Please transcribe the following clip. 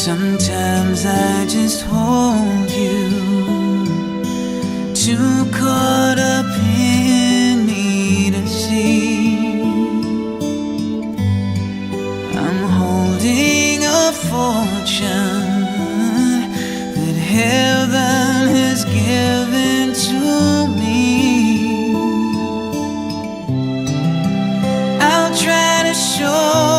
Sometimes I just hold you, too caught up in me to see. I'm holding a fortune that heaven has given to me. I'll try to show